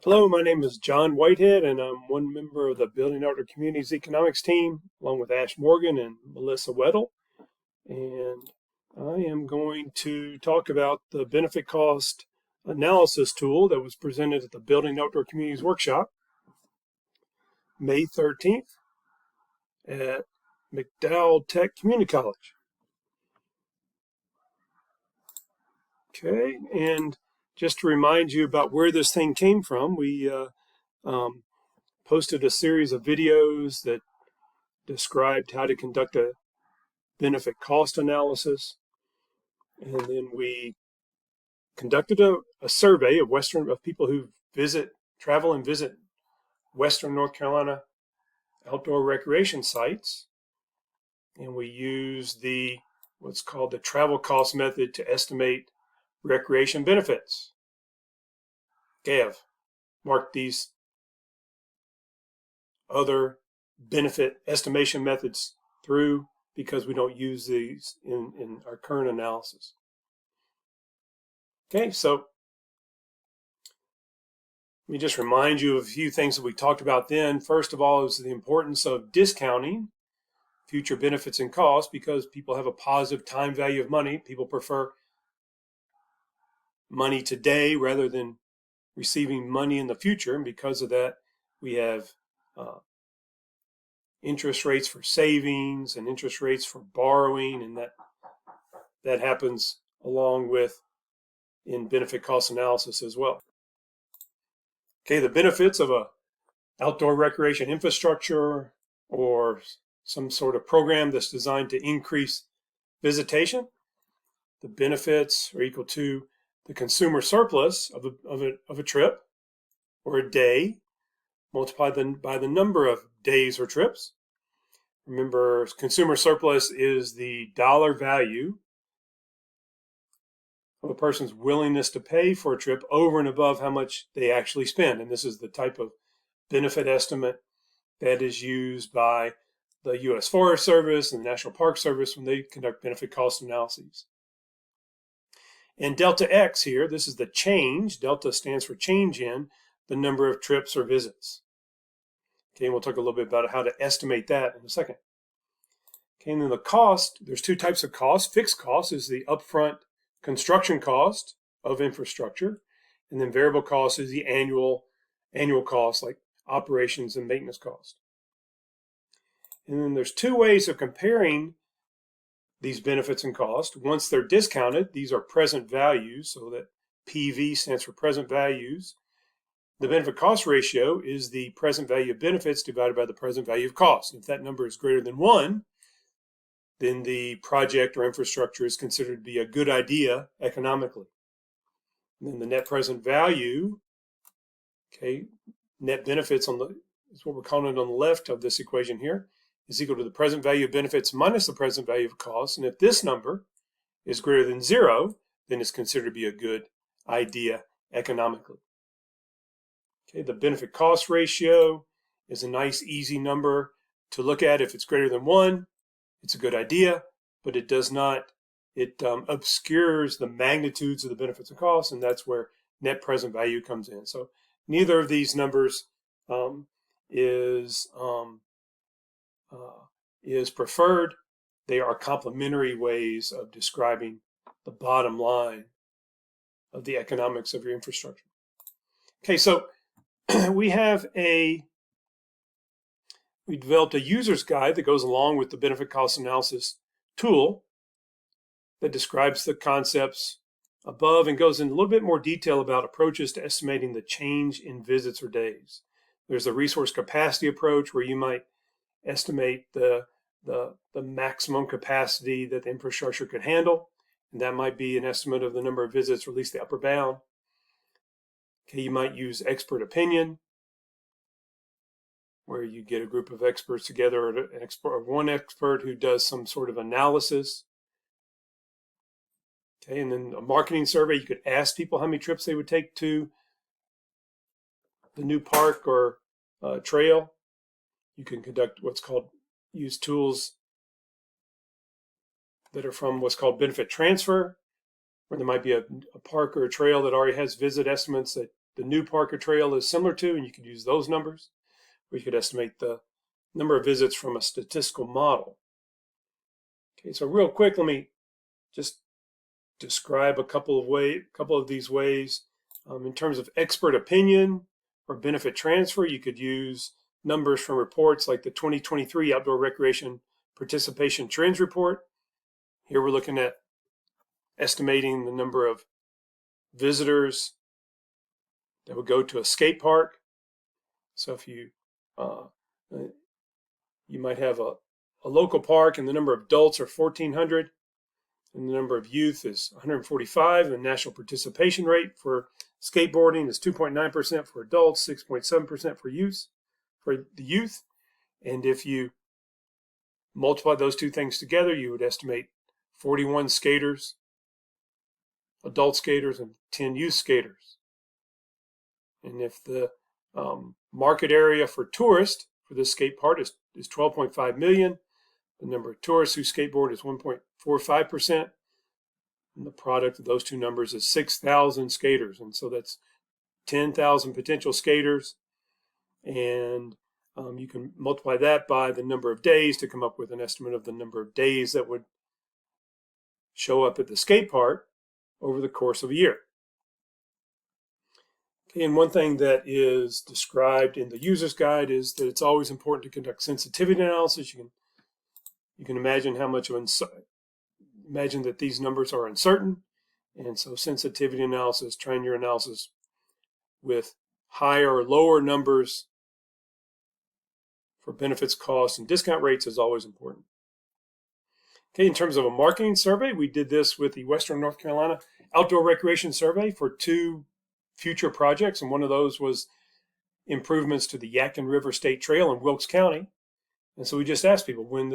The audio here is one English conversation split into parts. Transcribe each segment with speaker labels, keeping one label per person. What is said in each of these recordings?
Speaker 1: Hello, my name is John Whitehead, and I'm one member of the Building Outdoor Communities Economics team, along with Ash Morgan and Melissa Weddle. And I am going to talk about the benefit cost analysis tool that was presented at the Building Outdoor Communities Workshop, May 13th at McDowell Tech Community College. Okay, and just to remind you about where this thing came from, we posted a series of videos that described how to conduct a benefit cost analysis. And then we conducted a survey of people who travel and visit Western North Carolina outdoor recreation sites. And we used what's called the travel cost method to estimate recreation benefits. Okay, I've marked these other benefit estimation methods through because we don't use these in our current analysis. Okay, so let me just remind you of a few things that we talked about then. First of all, is the importance of discounting future benefits and costs because people have a positive time value of money. People prefer money today rather than receiving money in the future. And because of that, we have interest rates for savings and interest rates for borrowing, and that happens along with in benefit cost analysis as well. Okay, the benefits of a outdoor recreation infrastructure or some sort of program that's designed to increase visitation. The benefits are equal to the consumer surplus of a trip or a day multiplied by the number of days or trips. Remember, consumer surplus is the dollar value of a person's willingness to pay for a trip over and above how much they actually spend. And this is the type of benefit estimate that is used by the U.S. Forest Service and the National Park Service when they conduct benefit cost analyses. And delta X here, this is the change. Delta stands for change in the number of trips or visits. Okay, and we'll talk a little bit about how to estimate that in a second. Okay, and then the cost, there's two types of cost. Fixed cost is the upfront construction cost of infrastructure, and then variable cost is the annual cost, like operations and maintenance cost. And then there's two ways of comparing these benefits and cost. Once they're discounted, these are present values, so that PV stands for present values. The benefit cost ratio is the present value of benefits divided by the present value of cost. If that number is greater than 1, then the project or infrastructure is considered to be a good idea economically. And then the net present value, okay, net benefits is what we're calling it on the left of this equation here, is equal to the present value of benefits minus the present value of costs. And if this number is greater than 0, then it's considered to be a good idea economically. Okay, the benefit cost ratio is a nice, easy number to look at. If it's greater than 1, it's a good idea, but it does not, it obscures the magnitudes of the benefits and costs, and that's where net present value comes in. So neither of these numbers is preferred. They are complementary ways of describing the bottom line of the economics of your infrastructure. Okay, so we developed a user's guide that goes along with the benefit cost analysis tool that describes the concepts above and goes in a little bit more detail about approaches to estimating the change in visits or days. There's a resource capacity approach where you might estimate the maximum capacity that the infrastructure could handle, and that might be an estimate of the number of visits, or at least the upper bound. Okay, you might use expert opinion, where you get a group of experts together, or one expert who does some sort of analysis. Okay, and then a marketing survey, you could ask people how many trips they would take to the new park or trail. You can conduct use tools that are from what's called benefit transfer, where there might be a park or a trail that already has visit estimates that the new Parker Trail is similar to, and you could use those numbers. Or you could estimate the number of visits from a statistical model. Okay, so real quick, let me just describe a couple of these ways. In terms of expert opinion or benefit transfer, you could use numbers from reports like the 2023 Outdoor Recreation Participation Trends Report. Here we're looking at estimating the number of visitors that would go to a skate park. So if you might have a local park and the number of adults are 1,400 and the number of youth is 145, and the national participation rate for skateboarding is 2.9% for adults, 6.7% for the youth. And if you multiply those two things together, you would estimate 41 skaters, adult skaters, and 10 youth skaters. And if the market area for tourists for this skate park is 12.5 million, the number of tourists who skateboard is 1.45%, and the product of those two numbers is 6,000 skaters. And so that's 10,000 potential skaters, and you can multiply that by the number of days to come up with an estimate of the number of days that would show up at the skate park over the course of a year. Okay, and one thing that is described in the user's guide is that it's always important to conduct sensitivity analysis. You can imagine how much imagine that these numbers are uncertain, and so sensitivity analysis, trying your analysis with higher or lower numbers for benefits, costs, and discount rates is always important. Okay, in terms of a marketing survey, we did this with the Western North Carolina Outdoor Recreation Survey for 2 future projects, and one of those was improvements to the Yadkin River State Trail in Wilkes County. And so we just asked people when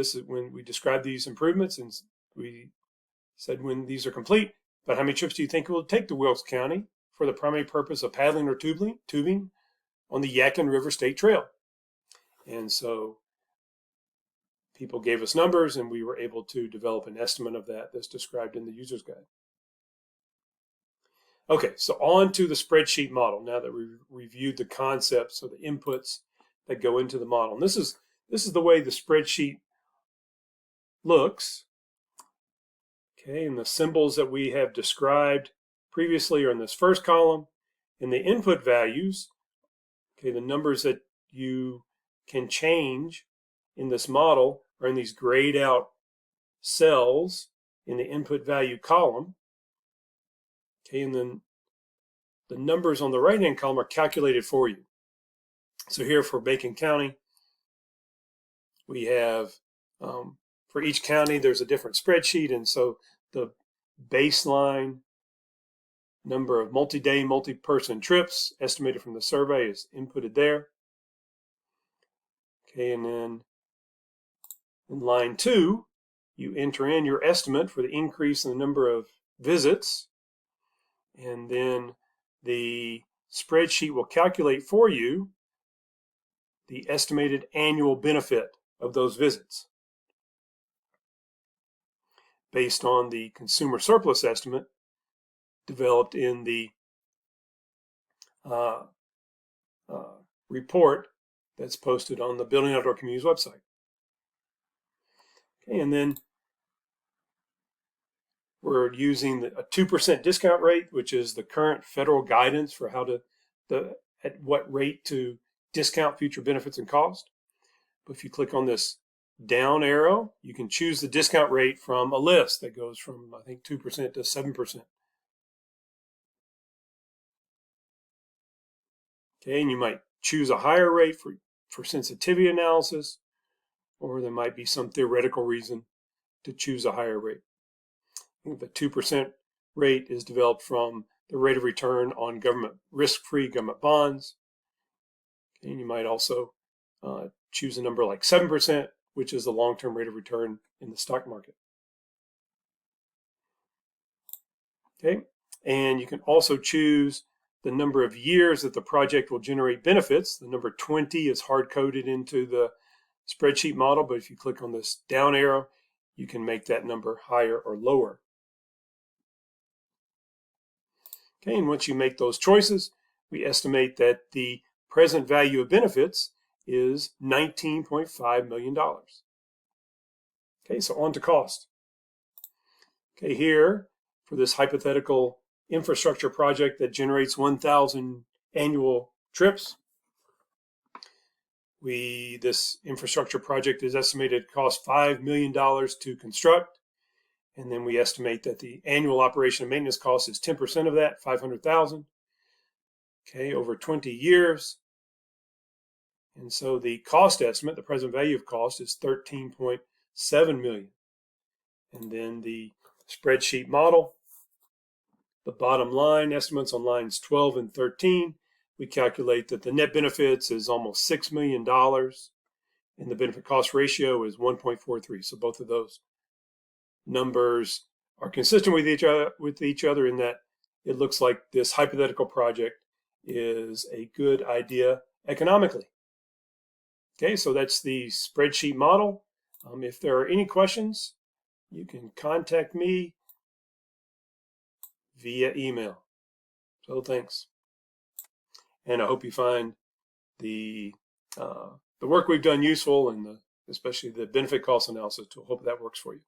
Speaker 1: we described these improvements, and we said when these are complete, but how many trips do you think it will take to Wilkes County for the primary purpose of paddling or tubing on the Yadkin River State Trail? And so people gave us numbers, and we were able to develop an estimate of that that's described in the user's guide. Okay, so on to the spreadsheet model now that we've reviewed the concepts or the inputs that go into the model. And this is the way the spreadsheet looks. Okay, and the symbols that we have described previously are in this first column. In the input values, okay, the numbers that you can change in this model are in these grayed out cells in the input value column. Okay, and then the numbers on the right-hand column are calculated for you. So here for Macon County, we have, for each county, there's a different spreadsheet, and so the baseline number of multi-day, multi-person trips estimated from the survey is inputted there. Okay, and then in line 2, you enter in your estimate for the increase in the number of visits, and then the spreadsheet will calculate for you the estimated annual benefit of those visits based on the consumer surplus estimate developed in the report that's posted on the Building Outdoor Communities website. Okay, and then we're using a 2% discount rate, which is the current federal guidance for at what rate to discount future benefits and cost. But if you click on this down arrow, you can choose the discount rate from a list that goes from, I think, 2% to 7%. Okay, and you might choose a higher rate for sensitivity analysis, or there might be some theoretical reason to choose a higher rate. The 2% rate is developed from the rate of return on risk-free government bonds. And you might also choose a number like 7%, which is the long-term rate of return in the stock market. Okay, and you can also choose the number of years that the project will generate benefits. The number 20 is hard-coded into the spreadsheet model, but if you click on this down arrow, you can make that number higher or lower. Okay, and once you make those choices, we estimate that the present value of benefits is $19.5 million. Okay, so on to cost. Okay, here for this hypothetical infrastructure project that generates 1,000 annual trips, this infrastructure project is estimated to cost $5 million to construct, and then we estimate that the annual operation and maintenance cost is 10% of that, $500,000. Okay, over 20 years. And so the cost estimate, the present value of cost, is $13.7 million. And then the spreadsheet model, the bottom line estimates on lines 12 and 13, we calculate that the net benefits is almost $6 million, and the benefit cost ratio is 1.43. So both of those numbers are consistent with each other in that it looks like this hypothetical project is a good idea economically. Okay, so that's the spreadsheet model. If there are any questions, you can contact me via email. So thanks. And I hope you find the work we've done useful, and especially the benefit cost analysis tool. Hope that works for you.